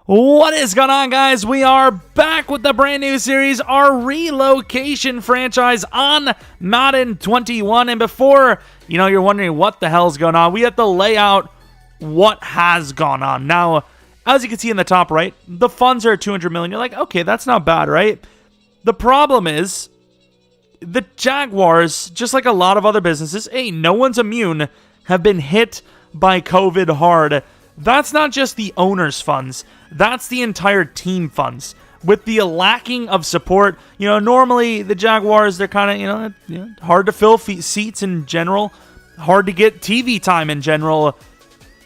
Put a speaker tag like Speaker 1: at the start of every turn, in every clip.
Speaker 1: What is going on, guys? We are back with the brand new series, our Relocation franchise on Madden 21. And before, you're wondering what the hell's going on, we have to lay out what has gone on. Now, as you can see in the top right, the funds are $200 million. You're like, okay, that's not bad, right? The problem is, the Jaguars, just like a lot of other businesses, no one's immune, have been hit by COVID hard. That's not just the owner's funds. That's the entire team funds. With the lacking of support, normally the Jaguars, they're kind of, hard to fill seats in general. Hard to get TV time in general.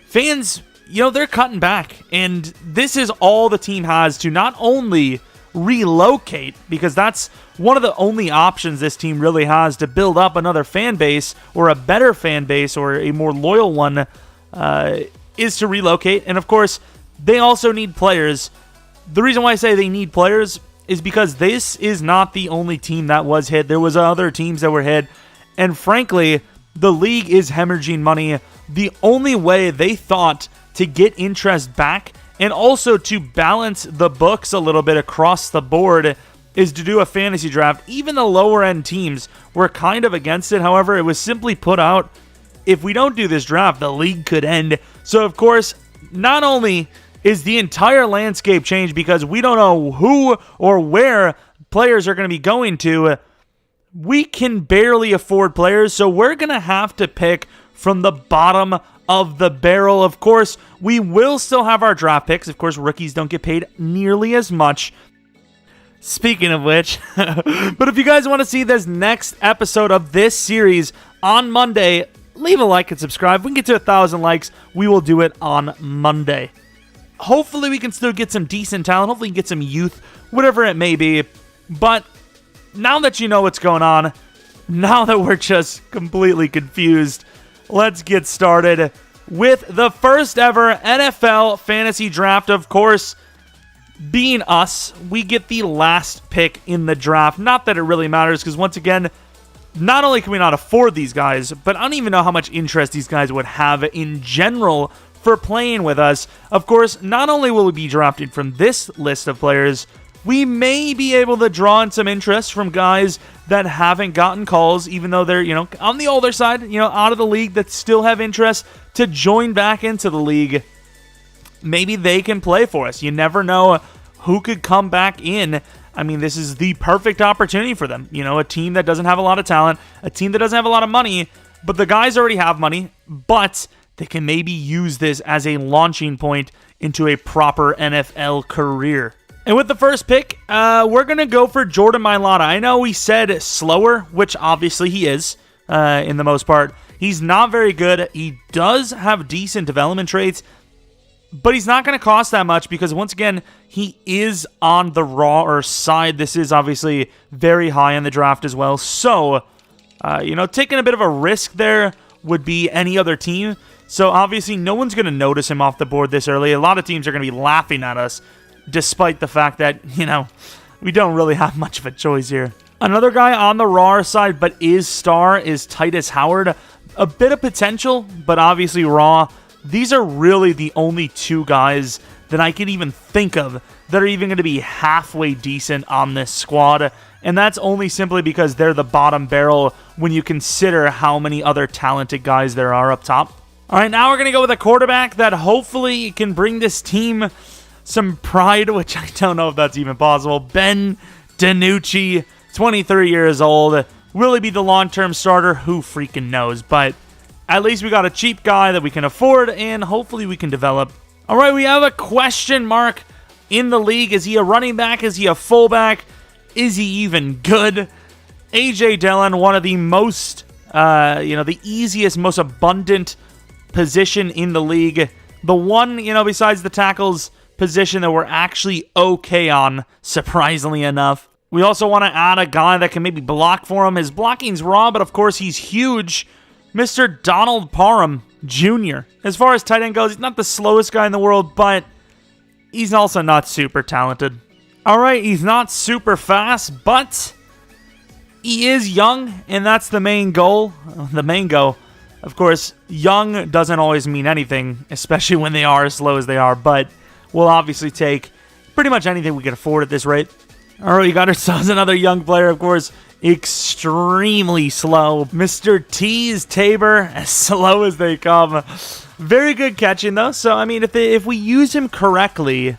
Speaker 1: Fans, they're cutting back. And this is all the team has to not only relocate, because that's one of the only options this team really has to build up another fan base, or a better fan base, or a more loyal one, is to relocate. And of course, they also need players. The reason why I say they need players is because this is not the only team that was hit. There was other teams that were hit. And frankly, the league is hemorrhaging money. The only way they thought to get interest back and also to balance the books a little bit across the board is to do a fantasy draft. Even the lower end teams were kind of against it. However, it was simply put out, if we don't do this draft, the league could end. So, of course, not only is the entire landscape changed because we don't know who or where players are going to be going to, we can barely afford players, so we're going to have to pick from the bottom of the barrel. Of course, we will still have our draft picks. Of course, rookies don't get paid nearly as much. Speaking of which, but if you guys want to see this next episode of this series on Monday, leave a like and subscribe. If we can get to 1,000 likes, we will do it on Monday. Hopefully, we can still get some decent talent. Hopefully, we can get some youth, whatever it may be. But now that you know what's going on, now that we're just completely confused, let's get started with the first ever NFL fantasy draft. Of course, being us, we get the last pick in the draft. Not that it really matters, because once again, not only can we not afford these guys, but I don't even know how much interest these guys would have in general for playing with us. Of course, not only will we be drafted from this list of players, we may be able to draw in some interest from guys that haven't gotten calls, even though they're, on the older side, out of the league, that still have interest to join back into the league. Maybe they can play for us. You never know who could come back in. I mean, this is the perfect opportunity for them. A team that doesn't have a lot of talent, a team that doesn't have a lot of money, but the guys already have money, but they can maybe use this as a launching point into a proper NFL career. And with the first pick, we're going to go for Jordan Mailata. I know we said slower, which obviously he is, in the most part. He's not very good. He does have decent development traits, but he's not going to cost that much because, once again, he is on the raw side. This is obviously very high in the draft as well. So, taking a bit of a risk there would be any other team. So, obviously, no one's going to notice him off the board this early. A lot of teams are going to be laughing at us, despite the fact that, we don't really have much of a choice here. Another guy on the raw side, but is star, is Titus Howard. A bit of potential, but obviously raw. These are really the only two guys that I can even think of that are even going to be halfway decent on this squad. And that's only simply because they're the bottom barrel when you consider how many other talented guys there are up top. All right, now we're going to go with a quarterback that hopefully can bring this team some pride, which I don't know if that's even possible. Ben DiNucci, 23 years old. Will he be the long-term starter? Who freaking knows? But at least we got a cheap guy that we can afford, and hopefully we can develop. All right, we have a question mark in the league. Is he a running back? Is he a fullback? Is he even good? A.J. Dillon, one of the most, the easiest, most abundant position in the league. The one, besides the tackles position that we're actually okay on, surprisingly enough. We also want to add a guy that can maybe block for him. His blocking's raw, but of course he's huge. Mr. Donald Parham Jr. As far as tight end goes, he's not the slowest guy in the world, but he's also not super talented. All right, he's not super fast, but he is young, and that's the main goal. The main goal. Of course, young doesn't always mean anything, especially when they are as slow as they are, but we'll obviously take pretty much anything we can afford at this rate. All right, we got ourselves another young player, of course, extremely slow. Mr. T's Tabor, as slow as they come. Very good catching, though. So, I mean, if we use him correctly,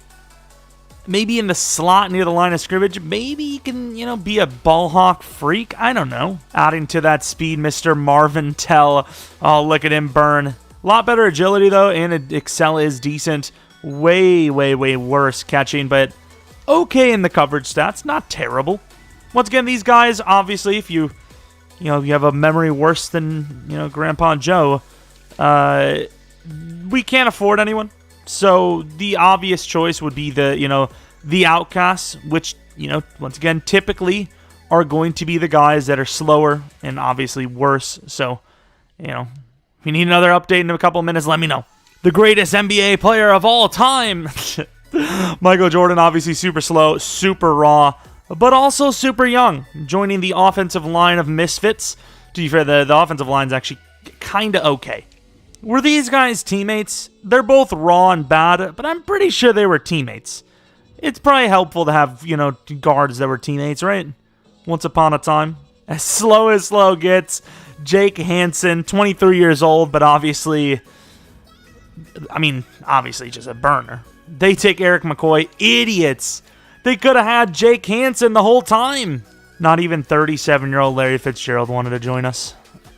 Speaker 1: maybe in the slot near the line of scrimmage, maybe he can, be a ball hawk freak. I don't know. Adding to that speed, Mr. Marvin Tell. Oh, look at him burn. A lot better agility, though, and Excel is decent. Way, way, way worse catching, but okay in the coverage stats. Not terrible. Once again, these guys, obviously, if you have a memory worse than, Grandpa Joe, we can't afford anyone. So the obvious choice would be the outcasts, which, once again, typically are going to be the guys that are slower and obviously worse. So, if you need another update in a couple of minutes, let me know. The greatest NBA player of all time. Michael Jordan, obviously super slow, super raw, but also super young, joining the offensive line of misfits. To be fair, the offensive line's actually kind of okay. Were these guys teammates? They're both raw and bad, but I'm pretty sure they were teammates. It's probably helpful to have, guards that were teammates, right? Once upon a time. As slow gets, Jake Hansen, 23 years old, but obviously just a burner. They take Eric McCoy. Idiots. They could have had Jake Hansen the whole time. Not even 37-year-old Larry Fitzgerald wanted to join us.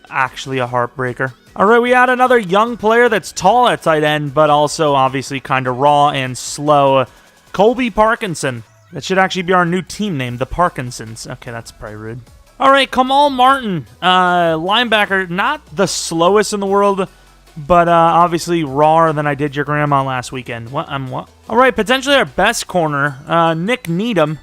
Speaker 1: Actually a heartbreaker. All right, we had another young player that's tall at tight end, but also obviously kind of raw and slow. Colby Parkinson. That should actually be our new team name, the Parkinsons. Okay, that's probably rude. All right, Kamal Martin, linebacker, not the slowest in the world, but obviously rawer than I did your grandma last weekend. What? All right, potentially our best corner, Nick Needham.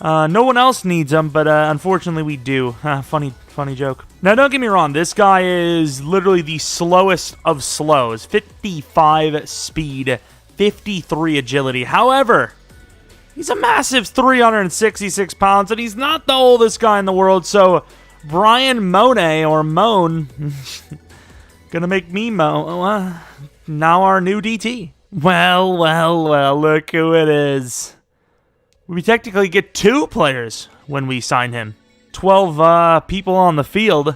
Speaker 1: No one else needs him, but unfortunately we do. Funny joke. Now, don't get me wrong. This guy is literally the slowest of slows. 55 speed, 53 agility. However, he's a massive 366 pounds, and he's not the oldest guy in the world. So, Brian Monet, or Moan, gonna make me now our new DT. Well, look who it is. We technically get 2 players when we sign him. 12 people on the field,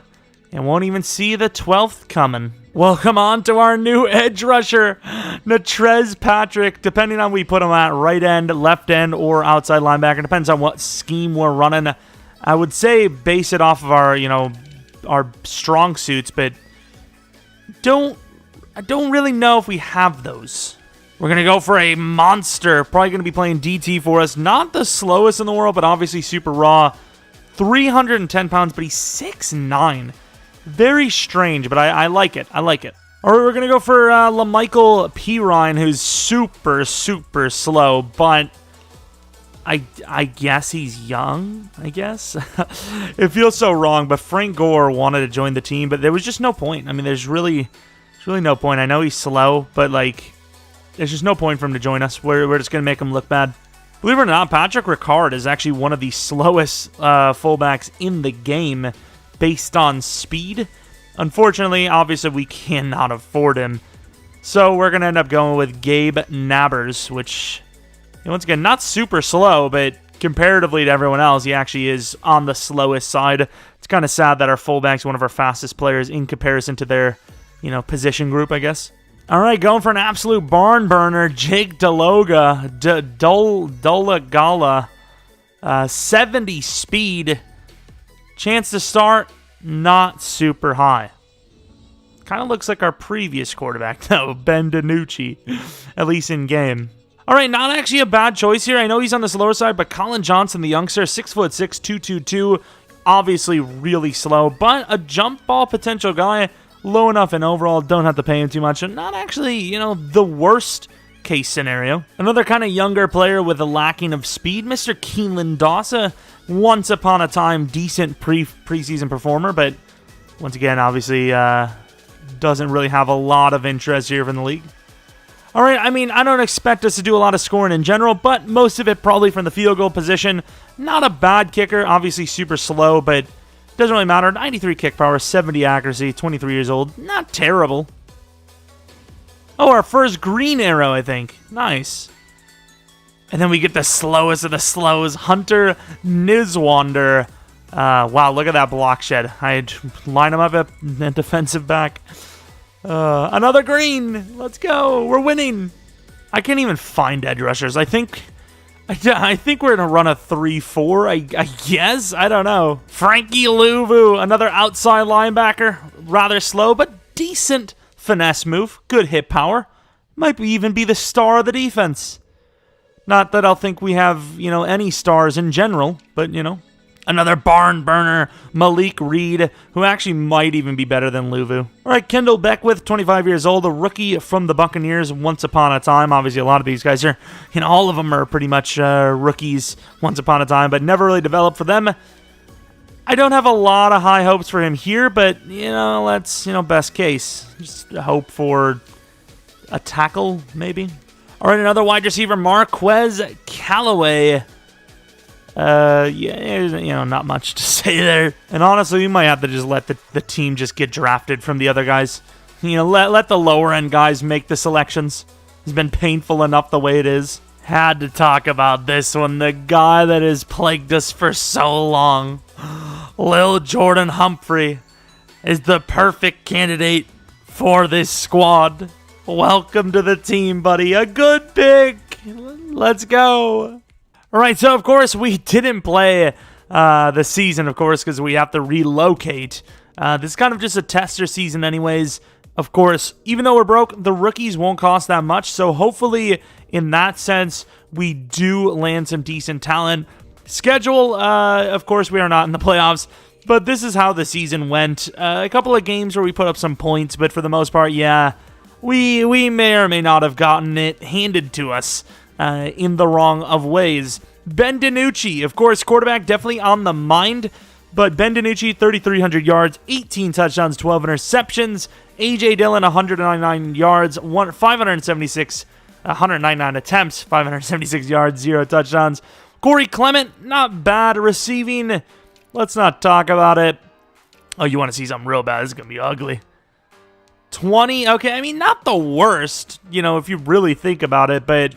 Speaker 1: and won't even see the 12th coming. Welcome on to our new edge rusher, Natrez Patrick, depending on we put him at right end, left end, or outside linebacker. Depends on what scheme we're running. I would say base it off of our strong suits, but I don't really know if we have those. We're going to go for a monster. Probably going to be playing DT for us. Not the slowest in the world, but obviously super raw. 310 pounds, but he's 6'9". Very strange, but I like it. All right, we're going to go for LaMichael Pirine, who's super, super slow, but I guess he's young, I guess. It feels so wrong, but Frank Gore wanted to join the team, but there was just no point. I mean, there's really no point. I know he's slow, but, there's just no point for him to join us. We're just going to make him look bad. Believe it or not, Patrick Ricard is actually one of the slowest fullbacks in the game based on speed. Unfortunately, obviously, we cannot afford him. So we're going to end up going with Gabe Nabbers, which, once again, not super slow, but comparatively to everyone else, he actually is on the slowest side. It's kind of sad that our fullback's one of our fastest players in comparison to their, position group, I guess. All right, going for an absolute barn burner, Jake Dologa, Dolagala, 70 speed. Chance to start, not super high. Kind of looks like our previous quarterback, though, Ben DiNucci, at least in game. All right, not actually a bad choice here. I know he's on the slower side, but Colin Johnson, the youngster, 6'6", 222, obviously really slow, but a jump ball potential guy. Low enough and overall, don't have to pay him too much. And not actually, the worst case scenario. Another kind of younger player with a lacking of speed, Mr. Keeneland Dawsa. Once upon a time, decent preseason performer, but once again, obviously, doesn't really have a lot of interest here from the league. All right, I don't expect us to do a lot of scoring in general, but most of it probably from the field goal position. Not a bad kicker, obviously super slow, but doesn't really matter. 93 kick power, 70 accuracy, 23 years old. Not terrible. Oh, our first green arrow, I think. Nice. And then we get the slowest of the slows, Hunter Nizwander. Wow, look at that block shed. I'd line him up at defensive back. Another green. Let's go. We're winning. I can't even find edge rushers. I think we're going to run a 3-4, I guess. I don't know. Frankie Luvu, another outside linebacker. Rather slow, but decent finesse move. Good hit power. Might even be the star of the defense. Not that I'll think we have, any stars in general, but, Another barn burner, Malik Reed, who actually might even be better than Luvu. All right, Kendall Beckwith, 25 years old, a rookie from the Buccaneers once upon a time. Obviously, a lot of these guys are, all of them are pretty much rookies once upon a time, but never really developed for them. I don't have a lot of high hopes for him here, but, let's, best case. Just hope for a tackle, maybe. All right, another wide receiver, Marquez Callaway. Not much to say there. And honestly, we might have to just let the team just get drafted from the other guys. Let the lower end guys make the selections. It's been painful enough the way it is. Had to talk about this one. The guy that has plagued us for so long, Lil Jordan Humphrey, is the perfect candidate for this squad. Welcome to the team, buddy. A good pick. Let's go. All right, so, of course, we didn't play the season, of course, because we have to relocate. This is kind of just a tester season anyways. Of course, even though we're broke, the rookies won't cost that much. So, hopefully, in that sense, we do land some decent talent. Schedule, of course, we are not in the playoffs. But this is how the season went. A couple of games where we put up some points, but for the most part, yeah, we may or may not have gotten it handed to us. In the wrong of ways. Ben DiNucci, of course, quarterback definitely on the mind, but Ben DiNucci, 3,300 yards, 18 touchdowns, 12 interceptions. A.J. Dillon, 199 yards, 199 attempts, 576 yards, 0 touchdowns. Corey Clement, not bad receiving. Let's not talk about it. Oh, you want to see something real bad? This is going to be ugly. 20, okay, I mean, not the worst, if you really think about it, but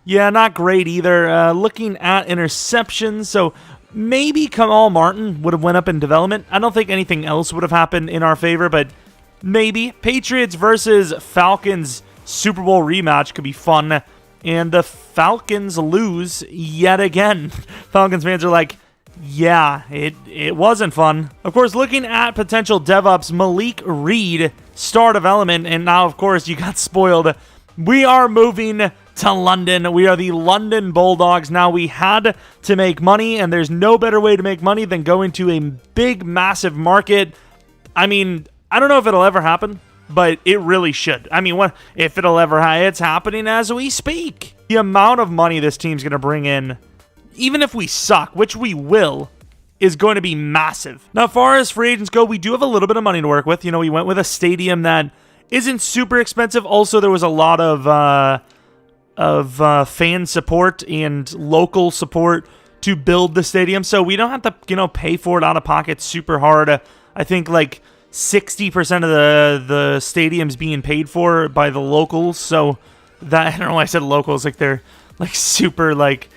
Speaker 1: yeah, not great either. Looking at interceptions, so maybe Kamal Martin would have went up in development. I don't think anything else would have happened in our favor, but maybe. Patriots versus Falcons Super Bowl rematch could be fun, and the Falcons lose yet again. Falcons fans are like, yeah, it wasn't fun. Of course, looking at potential DevOps, Malik Reed, star development, and now, of course, you got spoiled. We are moving to London. We are the London Bulldogs. Now, we had to make money, and there's no better way to make money than going to a big, massive market. I mean, I don't know if it'll ever happen, but it really should. I mean, if it'll ever happen, it's happening as we speak. The amount of money this team's going to bring in, even if we suck, which we will, is going to be massive. Now, as far as free agents go, we do have a little bit of money to work with. We went with a stadium that isn't super expensive. Also, there was a lot of fan support and local support to build the stadium, so we don't have to, pay for it out of pocket super hard. I think like 60% of the stadium's being paid for by the locals, so that, I don't know why I said locals, like they're like super like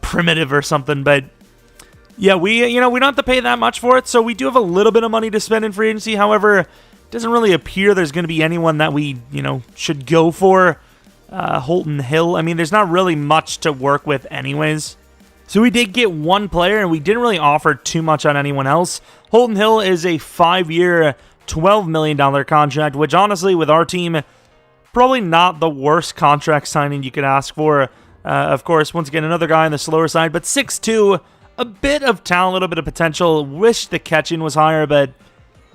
Speaker 1: primitive or something, but yeah, we don't have to pay that much for it, so we do have a little bit of money to spend in free agency. However, it doesn't really appear there's going to be anyone that we, should go for. Holton Hill, I mean, there's not really much to work with anyways. So we did get one player, and we didn't really offer too much on anyone else. Holton Hill is a 5-year, $12 million contract, which honestly, with our team, probably not the worst contract signing you could ask for. Of course, once again, another guy on the slower side, but 6'2", a bit of talent, a little bit of potential. Wish the catching was higher, but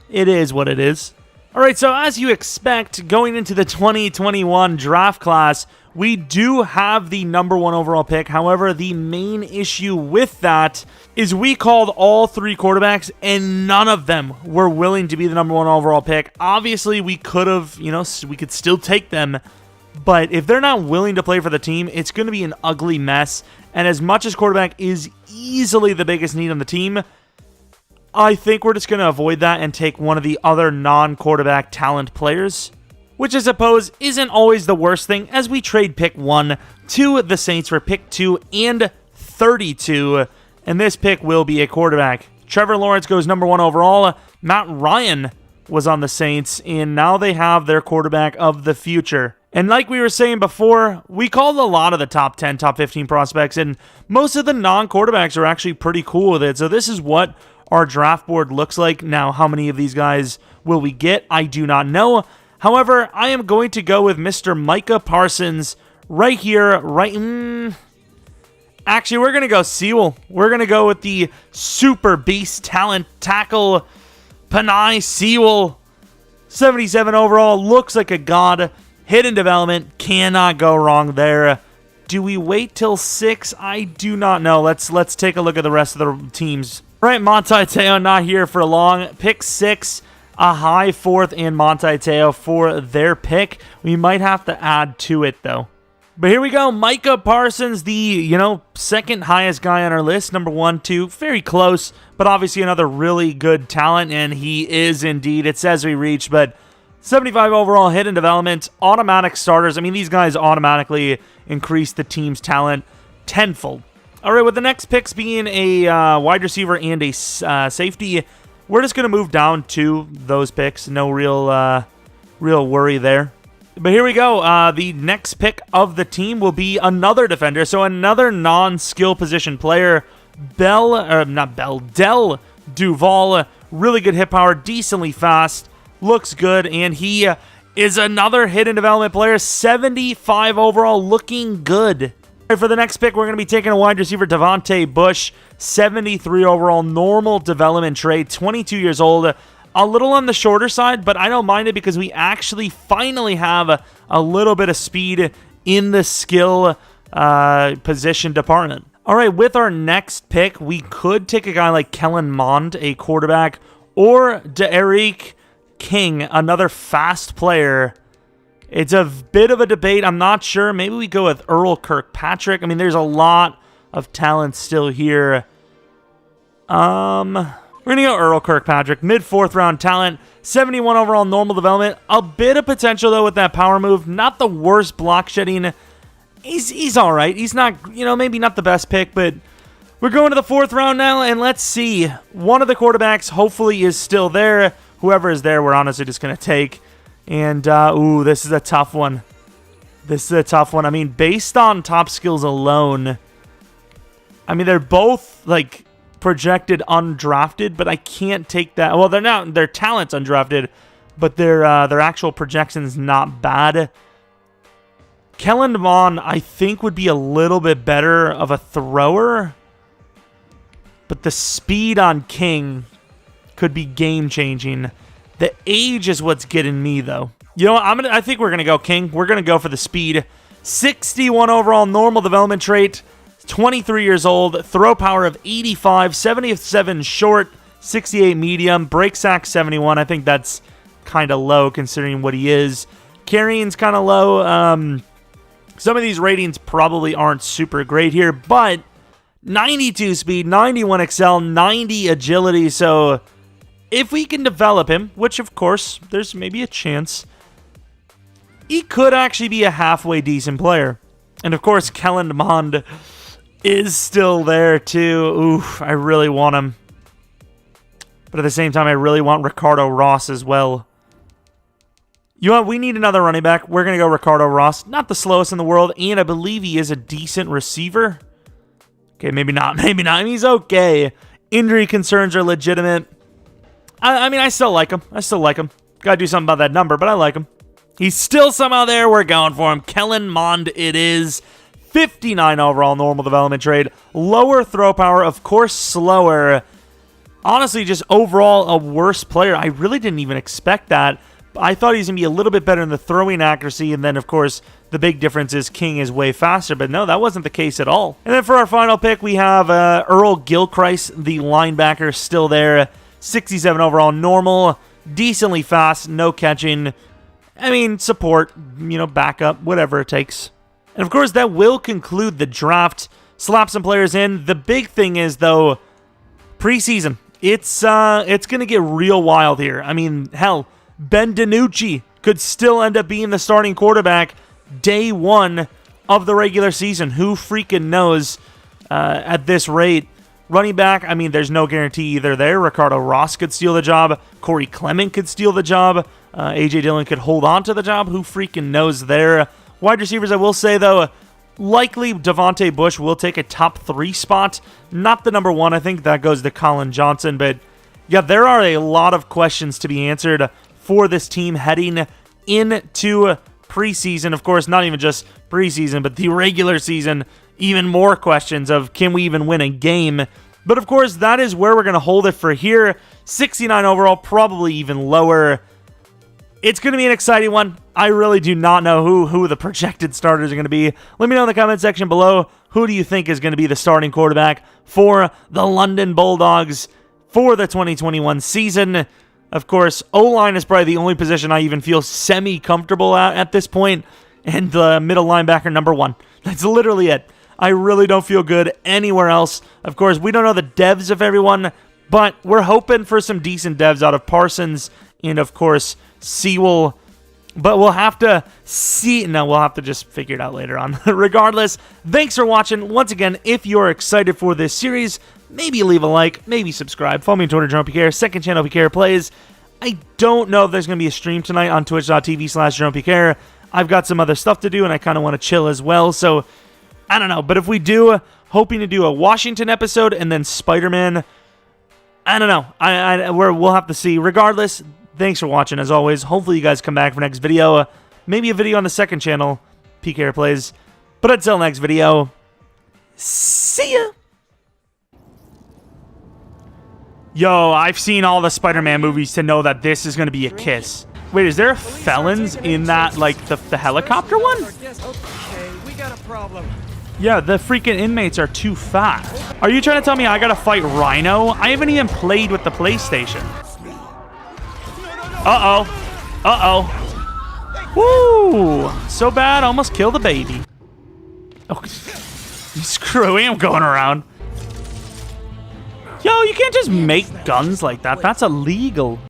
Speaker 1: it is what it is. All right, so as you expect, going into the 2021 draft class, we do have the number 1 overall pick. However, the main issue with that is we called all 3 quarterbacks, and none of them were willing to be the number 1 overall pick. Obviously, we could have, we could still take them, but if they're not willing to play for the team, it's going to be an ugly mess. And as much as quarterback is easily the biggest need on the team, I think we're just going to avoid that and take one of the other non-quarterback talent players. which I suppose isn't always the worst thing, as we trade pick 1 to the Saints for pick 2 and 32, and this pick will be a quarterback. Trevor Lawrence goes number 1 overall. Matt Ryan was on the Saints, and now they have their quarterback of the future. And like we were saying before, we called a lot of the top 10, top 15 prospects, and most of the non-quarterbacks are actually pretty cool with it. So this is what our draft board looks like. Now, how many of these guys will we get? I do not know. However, I am going to go with Mr. Micah Parsons right here, Actually, we're going to go Sewell. We're going to go with the super beast talent tackle, Penei Sewell. 77 overall, looks like a god. Hidden development, cannot go wrong there. Do we wait till 6? I do not know. Let's take a look at the rest of the teams. All right, Monte Teo not here for long. Pick 6, a high 4th, and Monte Teo for their pick. We might have to add to it, though. But here we go. Micah Parsons, the, second highest guy on our list. Number 1, 2, very close, but obviously another really good talent, and he is indeed. It says we reached, but 75 overall, hidden development, automatic starters. I mean, these guys automatically increase the team's talent tenfold. All right, with the next picks being a wide receiver and a safety, we're just going to move down to those picks. No real worry there. But here we go. The next pick of the team will be another defender. So another non-skill position player, Dell Duval. Really good hit power, decently fast. Looks good, and he is another hidden development player, 75 overall, looking good. All right, for the next pick, we're going to be taking a wide receiver, Devontae Bush, 73 overall, normal development trait, 22 years old. A little on the shorter side, but I don't mind it because we actually finally have a little bit of speed in the skill position department. All right, with our next pick, we could take a guy like Kellen Mond, a quarterback, or D'Eriq King, another fast player. It's a bit of a debate. I'm not sure. Maybe we go with Earl Kirkpatrick. I mean, there's a lot of talent still here. We're going to go Earl Kirkpatrick, mid-4th round talent, 71 overall normal development. A bit of potential, though, with that power move. Not the worst block shedding. He's all right. He's not, maybe not the best pick, but we're going to the 4th round now, and let's see. One of the quarterbacks hopefully is still there. Whoever is there, we're honestly just going to take. And, this is a tough one. I mean, based on top skills alone, I mean, they're both, projected undrafted, but I can't take that. Well, they're not. Their talent's undrafted, but their actual projection's not bad. Kellen Mond, I think, would be a little bit better of a thrower, but the speed on King could be game-changing. The age is what's getting me, though. I think we're gonna go King. We're gonna go for the speed. 61 overall, normal development trait. 23 years old. Throw power of 85. 77 short. 68 medium. Break sack 71. I think that's kind of low considering what he is. Carrying's kind of low. Some of these ratings probably aren't super great here, but 92 speed, 91 excel, 90 agility. So if we can develop him, which of course there's maybe a chance, he could actually be a halfway decent player. And of course, Kellen Mond is still there too. Oof, I really want him. But at the same time, I really want Ricardo Ross as well. We need another running back. We're going to go Ricardo Ross. Not the slowest in the world, and I believe he is a decent receiver. Okay, maybe not. Maybe not. I mean, he's okay. Injury concerns are legitimate. I mean, I still like him. Got to do something about that number, but I like him. He's still somehow there. We're going for him. Kellen Mond it is. 59 overall normal development trade. Lower throw power, of course, slower. Honestly, just overall a worse player. I really didn't even expect that. I thought he was going to be a little bit better in the throwing accuracy, and then, of course, the big difference is King is way faster, but no, that wasn't the case at all. And then for our final pick, we have Earl Gilchrist, the linebacker, still there. 67 overall normal, decently fast, no catching. I mean, support, backup, whatever it takes. And, of course, that will conclude the draft. Slap some players in. The big thing is, though, preseason. It's going to get real wild here. I mean, hell, Ben DiNucci could still end up being the starting quarterback day one of the regular season. Who freaking knows at this rate? Running back, I mean, there's no guarantee either there. Ricardo Ross could steal the job. Corey Clement could steal the job. A.J. Dillon could hold on to the job. Who freaking knows there? Wide receivers, I will say, though, likely Devontae Bush will take a top 3 spot. Not the number 1. I think that goes to Colin Johnson. But, yeah, there are a lot of questions to be answered for this team heading into preseason. Of course, not even just preseason, but the regular season. Even more questions of, can we even win a game? But, of course, that is where we're going to hold it for here. 69 overall, probably even lower. It's going to be an exciting one. I really do not know who the projected starters are going to be. Let me know in the comment section below, who do you think is going to be the starting quarterback for the London Bulldogs for the 2021 season. Of course, O-line is probably the only position I even feel semi-comfortable at this point, and the middle linebacker number 1. That's literally it. I really don't feel good anywhere else. Of course, we don't know the devs of everyone, but we're hoping for some decent devs out of Parsons and, of course, Sewell. But we'll have to see. No, we'll have to just figure it out later on. Regardless, thanks for watching. Once again, if you're excited for this series, maybe leave a like, maybe subscribe. Follow me on Twitter, Jeromepkr, second channel, Pkr Plays. I don't know if there's going to be a stream tonight on twitch.tv/Jeromepkr. I've got some other stuff to do, and I kind of want to chill as well, so I don't know. But if we do, hoping to do a Washington episode and then Spider-Man. I don't know. We'll have to see. Regardless, thanks for watching, as always. Hopefully you guys come back for next video. Maybe a video on the second channel, Pkr Plays. But until next video, see ya! Yo, I've seen all the Spider-Man movies to know that this is going to be a kiss. Wait, is there felons in that, like, the helicopter one?
Speaker 2: Okay, we got a problem.
Speaker 1: Yeah, the freaking inmates are too fat. Are you trying to tell me I gotta fight Rhino? I haven't even played with the PlayStation. Uh-oh. Uh-oh. Woo! So bad, almost killed the baby. Oh, screwy, I'm going around. Yo, you can't just make guns like that. That's illegal.